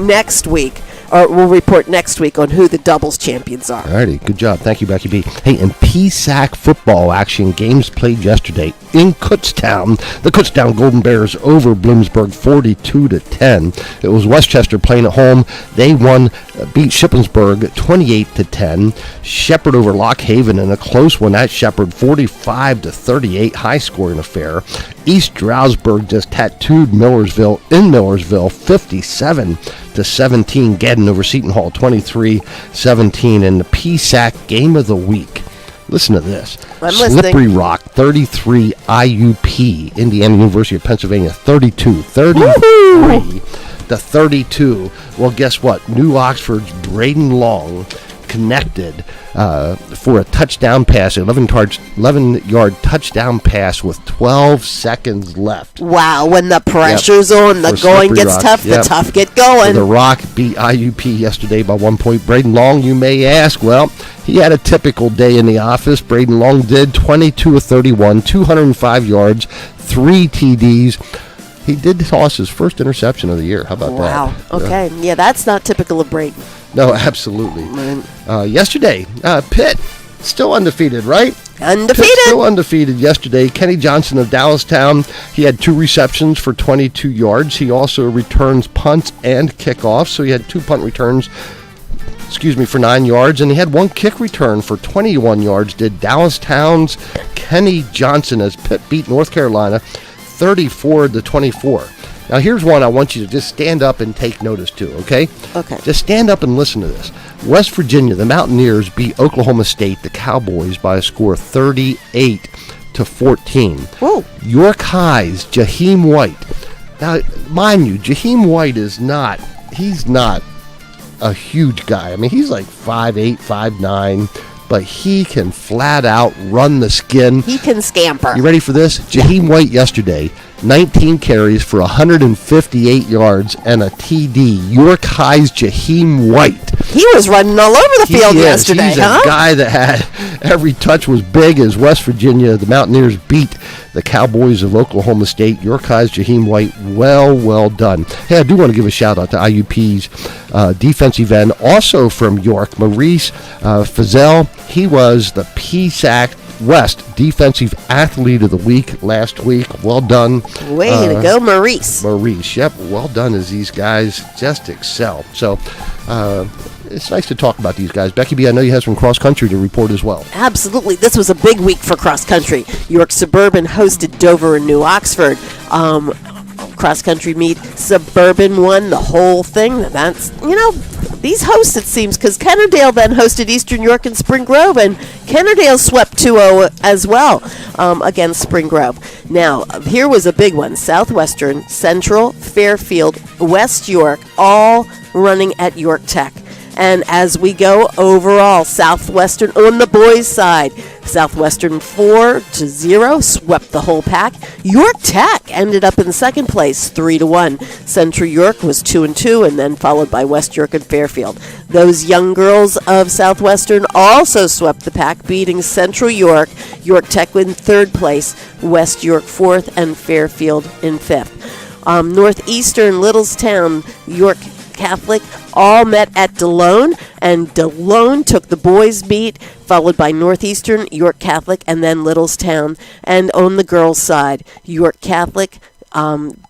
next week on who the doubles champions are. Alrighty, good job. Thank you, Becky B. Hey, in PSAC football action, games played yesterday in Kutztown. The Kutztown Golden Bears over Bloomsburg 42-10. It was Westchester playing at home. They beat Shippensburg 28-10. Shepherd over Lock Haven in a close one at Shepherd 45-38, high scoring affair. East Stroudsburg just tattooed Millersville in Millersville 57-17. Gedden over Seton Hall 23-17. And the PSAC game of the week. Listen to this. I'm Slippery listening. Rock 33, IUP, Indiana University of Pennsylvania 33 to 32. Well, guess what? New Oxford's Braden Long connected for a touchdown pass, 11-yard touchdown pass with 12 seconds left. Wow, when the pressure's on, the going Slippery gets Rock. tough, Yep. the tough get going. So the Rock beat IUP yesterday by 1 point. Braden Long, you may ask, well, he had a typical day in the office. Braden Long did 22 of 31, 205 yards, 3 TDs. He did toss his first interception of the year. How about that? Wow. Okay. Yeah, that's not typical of Braden. No, absolutely. Yesterday, Pitt, still undefeated, right? Undefeated. Pitt still undefeated yesterday. Kenny Johnson of Dallastown, he had 2 receptions for 22 yards. He also returns punts and kickoffs, so he had 2 punt returns, for 9 yards, and he had 1 kick return for 21 yards. Did Dallastown's Kenny Johnson as Pitt beat North Carolina 34-24. Now, here's one I want you to just stand up and take notice to, okay? Okay. Just stand up and listen to this. West Virginia, the Mountaineers, beat Oklahoma State, the Cowboys, by a score of 38-14. Whoa. York High's Jaheim White. Now, mind you, Jaheim White he's not a huge guy. I mean, he's like 5'8", 5'9", but he can flat out run the skin. He can scamper. You ready for this? Jaheim White yesterday, 19 carries for 158 yards and a TD. York High's Jaheim White. He was running all over the field yesterday, He's a guy that had every touch was big as West Virginia. The Mountaineers beat the Cowboys of Oklahoma State. York High's Jaheim White, well done. Hey, I do want to give a shout out to IUP's defensive end, also from York, Maurice Fazell. He was the PSAC West Defensive Athlete of the Week last week. Well done. Way to go, Maurice. Maurice, yep. Well done as these guys just excel. So it's nice to talk about these guys. Becky B, I know you have some cross country to report as well. Absolutely. This was a big week for cross country. York Suburban hosted Dover and New Oxford. Cross country meet. Suburban won the whole thing. That's, these hosts, it seems, because Kennerdale then hosted Eastern York and Spring Grove, and Kennerdale swept 2-0 as well against Spring Grove. Now, here was a big one. Southwestern, Central, Fairfield, West York, all running at York Tech. And as we go overall, Southwestern on the boys' side, Southwestern 4-0 swept the whole pack. York Tech ended up in second place, 3-1. Central York was 2-2, and then followed by West York and Fairfield. Those young girls of Southwestern also swept the pack, beating Central York, York Tech in third place, West York fourth, and Fairfield in fifth. Northeastern, Littlestown, York Catholic all met at DeLone, and DeLone took the boys' meet, followed by Northeastern, York Catholic, and then Littlestown. And on the girls' side, York Catholic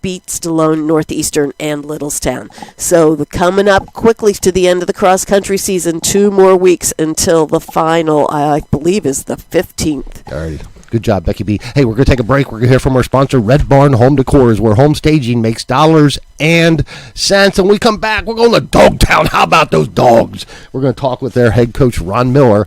beats DeLone, Northeastern, and Littlestown. So coming up quickly to the end of the cross-country season, 2 more weeks until the final, I believe, is the 15th. All right. Good job, Becky B. Hey, we're going to take a break. We're going to hear from our sponsor, Red Barn Home Decor, where home staging makes dollars and cents. And when we come back, we're going to Dogtown. How about those dogs? We're going to talk with their head coach, Ron Miller.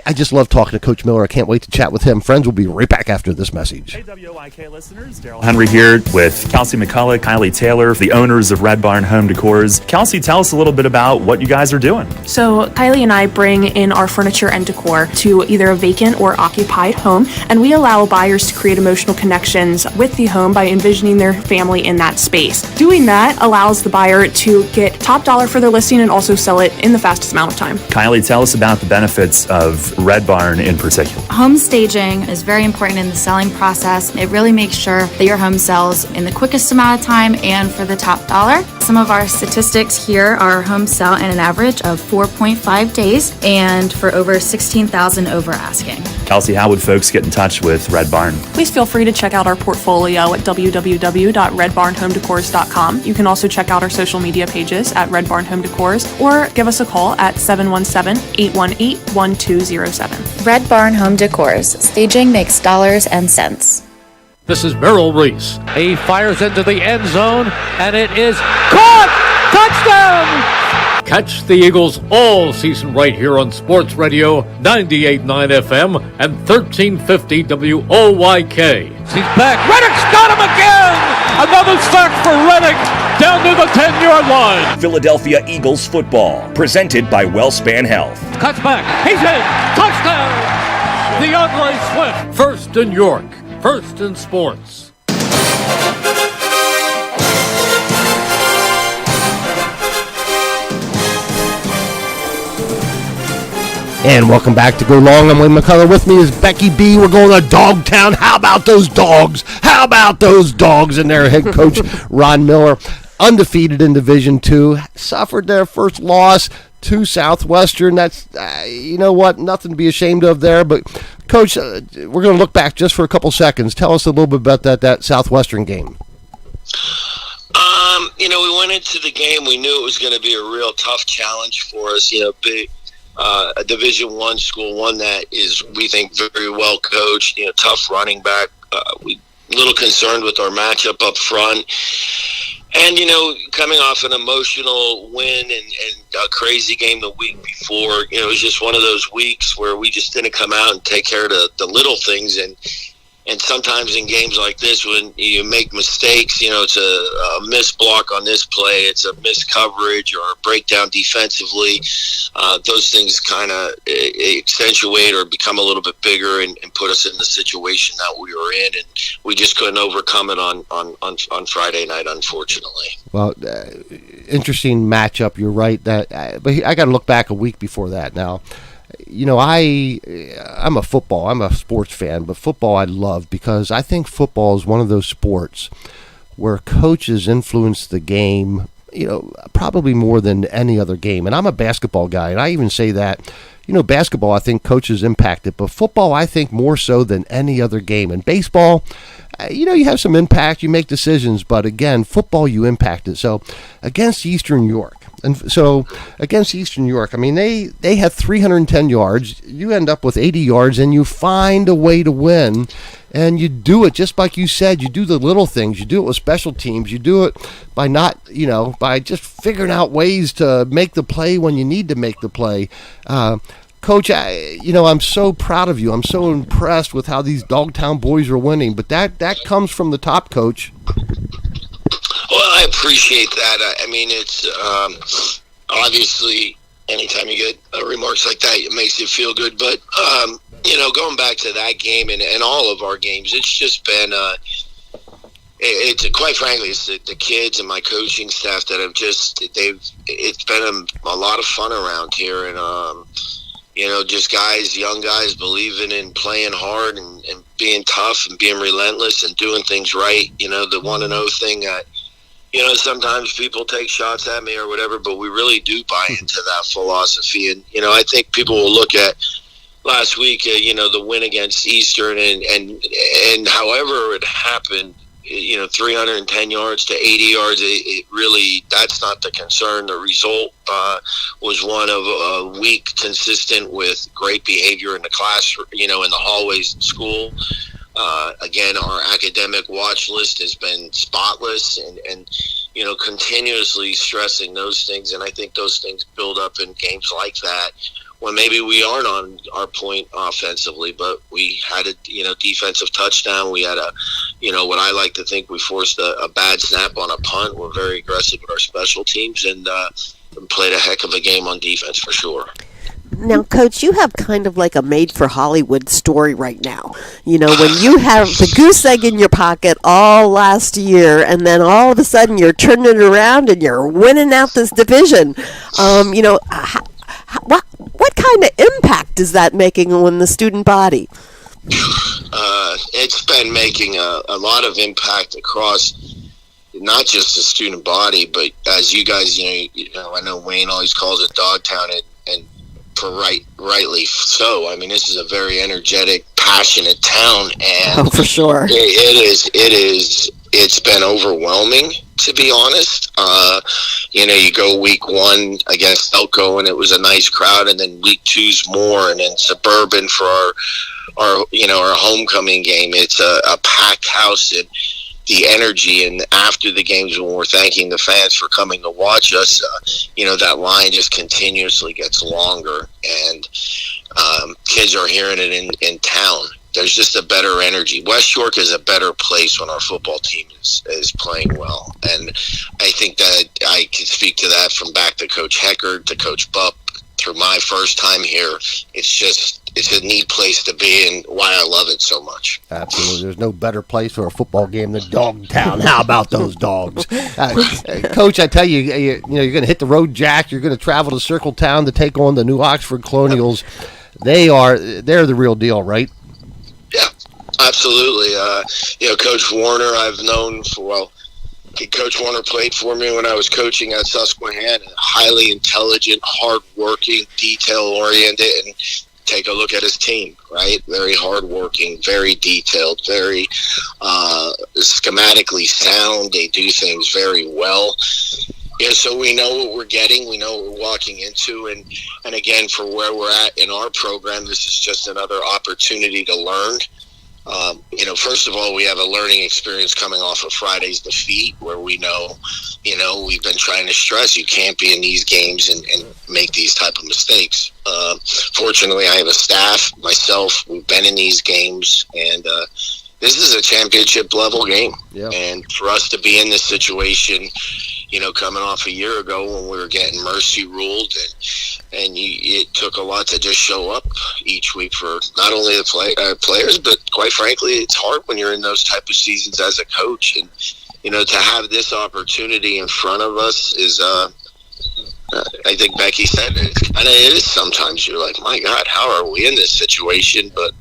I just love talking to Coach Miller. I can't wait to chat with him. Friends, we'll be right back after this message. Hey, WOYK listeners, Daryl Henry here with Kelsey McCullough, Kylie Taylor, the owners of Red Barn Home Decors. Kelsey, tell us a little bit about what you guys are doing. So Kylie and I bring in our furniture and decor to either a vacant or occupied home, and we allow buyers to create emotional connections with the home by envisioning their family in that space. Doing that allows the buyer to get top dollar for their listing and also sell it in the fastest amount of time. Kylie, tell us about the benefits of Red Barn in particular. Home staging is very important in the selling process. It really makes sure that your home sells in the quickest amount of time and for the top dollar. Some of our statistics here are homes sell in an average of 4.5 days and for over 16,000 over asking. Kelsey, how would folks get in touch with Red Barn? Please feel free to check out our portfolio at www.redbarnhomedecors.com. You can also check out our social media pages at Red Barn Home Decors or give us a call at 717-818-1207. Red Barn Home Decors. Staging makes dollars and cents. This is Merrill Reese. He fires into the end zone, and it is caught! Touchdown! Catch the Eagles all season right here on Sports Radio 98.9 FM and 1350 WOYK. He's back. Reddick's got him again! Another sack for Reddick down to the 10-yard line. Philadelphia Eagles football, presented by Wellspan Health. Cuts back. He's in. Touchdown! DeAndre Swift. First in York. First in sports. And welcome back to Go Long. I'm Wayne McCullough. With me is Becky B. We're going to Dogtown. How about those dogs? How about those dogs? And their head coach, Ron Miller, undefeated in Division II, suffered their first loss to Southwestern. That's, you know what, nothing to be ashamed of there. But, Coach, we're going to look back just for a couple seconds. Tell us a little bit about that Southwestern game. We went into the game. We knew it was going to be a real tough challenge for us. Big. A Division I school, one that is, we think, very well coached, tough running back. We a little concerned with our matchup up front. And, coming off an emotional win and a crazy game the week before, it was just one of those weeks where we just didn't come out and take care of the little things. And sometimes in games like this, when you make mistakes, it's a missed block on this play, it's a missed coverage or a breakdown defensively. Those things kind of accentuate or become a little bit bigger and put us in the situation that we were in. And we just couldn't overcome it on Friday night, unfortunately. Well, interesting matchup. You're right. But I got to look back a week before that now. I'm a sports fan, but football I love because I think football is one of those sports where coaches influence the game, probably more than any other game. And I'm a basketball guy, and I even say that, basketball, I think coaches impact it, but football, I think more so than any other game. And baseball, you have some impact, you make decisions, but again, football, you impact it. So against Eastern York, I mean, they have 310 yards. You end up with 80 yards, and you find a way to win. And you do it just like you said. You do the little things. You do it with special teams. You do it by by just figuring out ways to make the play when you need to make the play. Coach, I'm so proud of you. I'm so impressed with how these Dogtown boys are winning. But that comes from the top, Coach. Well, I appreciate that. I mean, it's obviously anytime you get remarks like that, it makes you feel good. But, going back to that game and all of our games, it's just been it's quite frankly, it's the kids and my coaching staff that have it's been a lot of fun around here. And, just young guys believing in playing hard and being tough and being relentless and doing things right. The 1-0 thing that, sometimes people take shots at me or whatever, but we really do buy into that philosophy. And, I think people will look at last week, the win against Eastern and however it happened, 310 yards to 80 yards, it really, that's not the concern. The result was one of a week consistent with great behavior in the class, in the hallways in school. Again, our academic watch list has been spotless and continuously stressing those things. And I think those things build up in games like that when maybe we aren't on our point offensively, but we had a, defensive touchdown. We had what I like to think we forced a bad snap on a punt. We're very aggressive with our special teams and played a heck of a game on defense for sure. Now, Coach, you have kind of like a made-for-Hollywood story right now. When you have the goose egg in your pocket all last year, and then all of a sudden you're turning it around and you're winning out this division. What kind of impact is that making on the student body? It's been making a lot of impact across not just the student body, but as you guys, I know Wayne always calls it Dogtown, and for rightly so. I mean, this is a very energetic, passionate town, and for sure, it's been overwhelming, to be honest. You go week 1 against Elko, and it was a nice crowd, and then week 2's more, and then Suburban for our homecoming game. It's a packed house, and the energy, and after the games when we're thanking the fans for coming to watch us, that line just continuously gets longer, and kids are hearing it in town. There's just a better energy. West York is a better place when our football team is playing well, and I think that I can speak to that from back to Coach Heckard to Coach Bupp through my first time here. It's a neat place to be, and why I love it so much. Absolutely. There's no better place for a football game than Dogtown. How about those dogs? Coach, I tell you, you're going to hit the road, Jack. You're going to travel to Circletown to take on the New Oxford Colonials. They're the real deal, right? Yeah, absolutely. Coach Warner, I've known Coach Warner played for me when I was coaching at Susquehanna. Highly intelligent, hardworking, detail-oriented, and take a look at his team, right? Very hardworking, very detailed, very schematically sound. They do things very well. Yeah, so we know what we're getting. We know what we're walking into. And again, for where we're at in our program, this is just another opportunity to learn. First of all, we have a learning experience coming off of Friday's defeat where we know, we've been trying to stress you can't be in these games and make these type of mistakes. Fortunately, I have a staff, myself, we've been in these games, and this is a championship level game. Yeah. And for us to be in this situation, coming off a year ago when we were getting mercy ruled, and it took a lot to just show up each week for not only the players, but quite frankly, it's hard when you're in those type of seasons as a coach. And, to have this opportunity in front of us is, I think Becky said, it is sometimes you're like, my God, how are we in this situation? But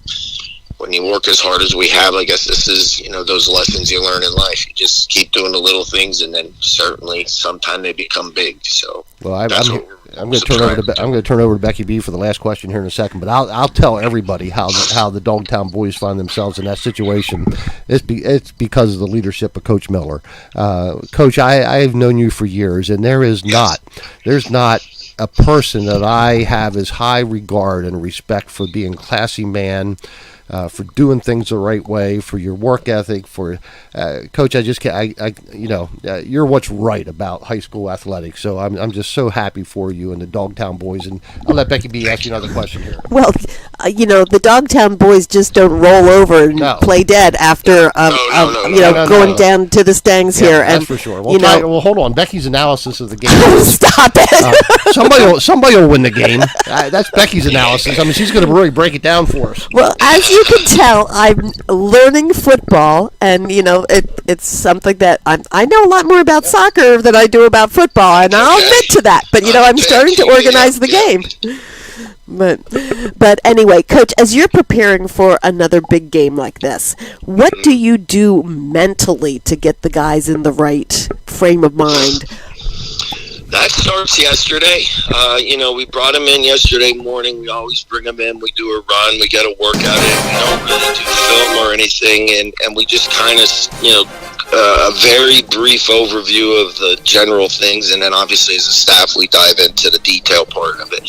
when you work as hard as we have, I guess this is, those lessons you learn in life. You just keep doing the little things, and then certainly sometime they become big. So, well, I'm going to turn over to Becky B for the last question here in a second, but I'll tell everybody how the Dogtown boys find themselves in that situation. It's because of the leadership of Coach Miller. Coach, I've known you for years, and there's not a person that I have as high regard and respect for being a classy man, for doing things the right way, for your work ethic, for Coach. I just can't. You're what's right about high school athletics. So I'm just so happy for you and the Dogtown boys. And I'll let Becky B ask you another question here. Well, the Dogtown boys just don't roll over and play dead after going down to the Stangs here. That's and for sure. Well, hold on. Becky's analysis of the game. Stop somebody it. will win the game. That's Becky's analysis. I mean, she's going to really break it down for us. Well, as you can tell, I'm learning football, and it's something that I know a lot more about soccer than I do about football, and I'll admit to that. But I'm starting to organize the game. But anyway, Coach, as you're preparing for another big game like this, what do you do mentally to get the guys in the right frame of mind? That starts yesterday. We brought them in yesterday morning. We always bring them in. We do a run. We get a workout in. We don't really do film or anything, and we just kind of, a very brief overview of the general things, and then obviously as a staff we dive into the detail part of it.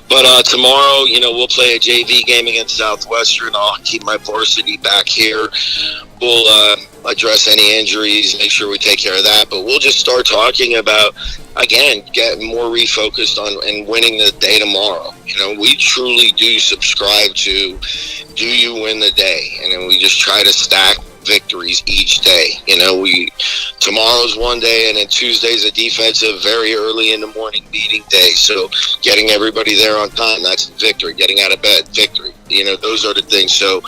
But tomorrow, we'll play a JV game against Southwestern. I'll keep my varsity back here. We'll address any injuries, make sure we take care of that. But we'll just start talking about, again, getting more refocused on and winning the day tomorrow. We truly do subscribe to, do you win the day? And then we just try to stack victories each day. Tomorrow's one day, and then Tuesday's a defensive, very early in the morning meeting day. So getting everybody there on time, that's victory. Getting out of bed, victory. Those are the things. So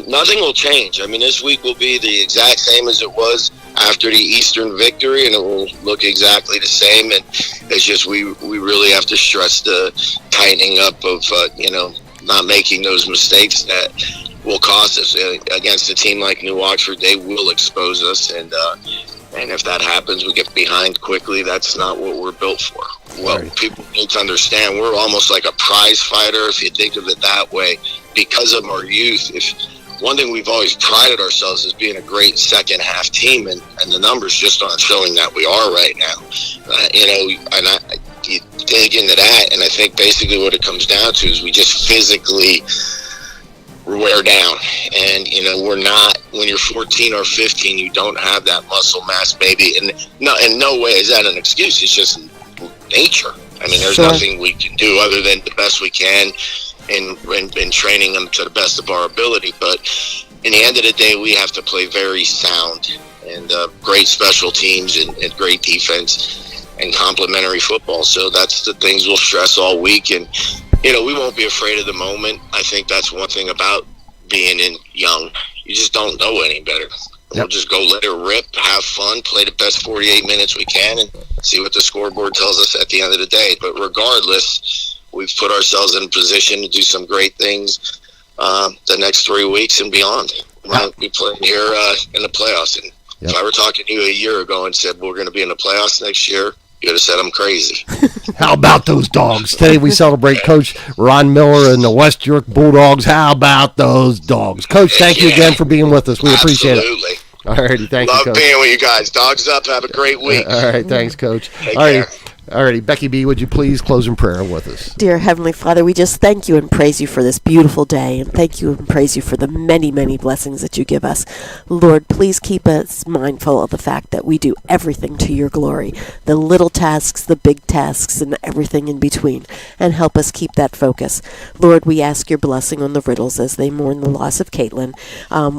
nothing will change. I mean, this week will be the exact same as it was after the Eastern victory, and it will look exactly the same. And it's just we really have to stress the tightening up of not making those mistakes that will cost us. Against a team like New Oxford, they will expose us, and if that happens, we get behind quickly. That's not what we're built for. Well, people need to understand we're almost like a prize fighter, if you think of it that way, because of our youth. If one thing we've always prided ourselves is being a great second half team, and the numbers just aren't showing that we are right now. And I dig into that, and I think basically what it comes down to is we just physically wear down, and we're not, when you're 14 or 15, you don't have that muscle mass, maybe, and in no way is that an excuse. It's just nature. I mean, there's nothing we can do other than the best we can in training them to the best of our ability. But in the end of the day, we have to play very sound and great special teams and great defense and complementary football. So that's the things we'll stress all week. And we won't be afraid of the moment. I think that's one thing about being young. You just don't know any better. We'll just go let it rip, have fun, play the best 48 minutes we can, and see what the scoreboard tells us at the end of the day. But regardless, we've put ourselves in a position to do some great things the next 3 weeks and beyond. We're going to be playing here in the playoffs. And if I were talking to you a year ago and said we're going to be in the playoffs next year, you would have said I'm crazy. How about those dogs? Today we celebrate Coach Ron Miller and the West York Bulldogs. How about those dogs? Coach, thank you again for being with us. We appreciate it. Absolutely. All righty, thank you, Coach. Love being with you guys. Dogs up. Have a great week. All right, thanks, Coach. Take care. All righty, Becky B, would you please close in prayer with us? Dear Heavenly Father, we just thank you and praise you for this beautiful day, and thank you and praise you for the many, many blessings that you give us. Lord, please keep us mindful of the fact that we do everything to your glory, the little tasks, the big tasks, and everything in between, and help us keep that focus. Lord, we ask your blessing on the Riddles as they mourn the loss of Caitlin.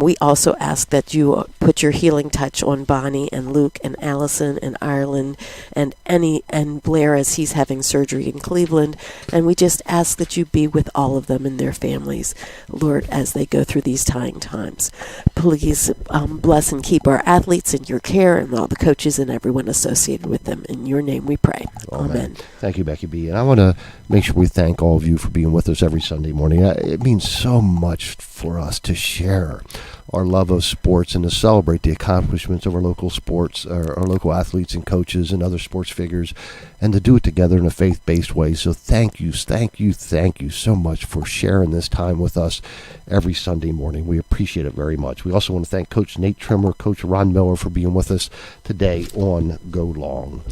We also ask that you put your healing touch on Bonnie and Luke and Allison and Ireland and any and and Blair as he's having surgery in Cleveland. And we just ask that you be with all of them and their families, Lord, as they go through these trying times. Please bless and keep our athletes in your care and all the coaches and everyone associated with them. In your name we pray. Amen. Thank you, Becky B. And I want to make sure we thank all of you for being with us every Sunday morning. It means so much for us to share our love of sports and to celebrate the accomplishments of our local sports, our local athletes and coaches and other sports figures, and to do it together in a faith-based way. So thank you so much for sharing this time with us every Sunday morning. We appreciate it very much. We also want to thank Coach Nate Trimmer, Coach Ron Miller for being with us today on Go Long.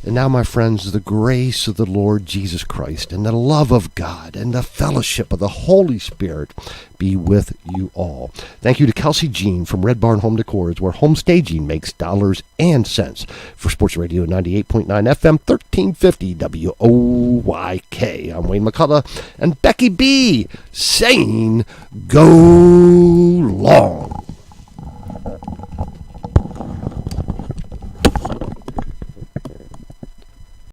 And now, my friends, the grace of the Lord Jesus Christ and the love of God and the fellowship of the Holy Spirit be with you all. Thank you to Kelsey Jean from Red Barn Home Decors, where home staging makes dollars and cents. For Sports Radio 98.9 FM, 1350 WOYK. I'm Wayne McCullough and Becky B saying, Go Long.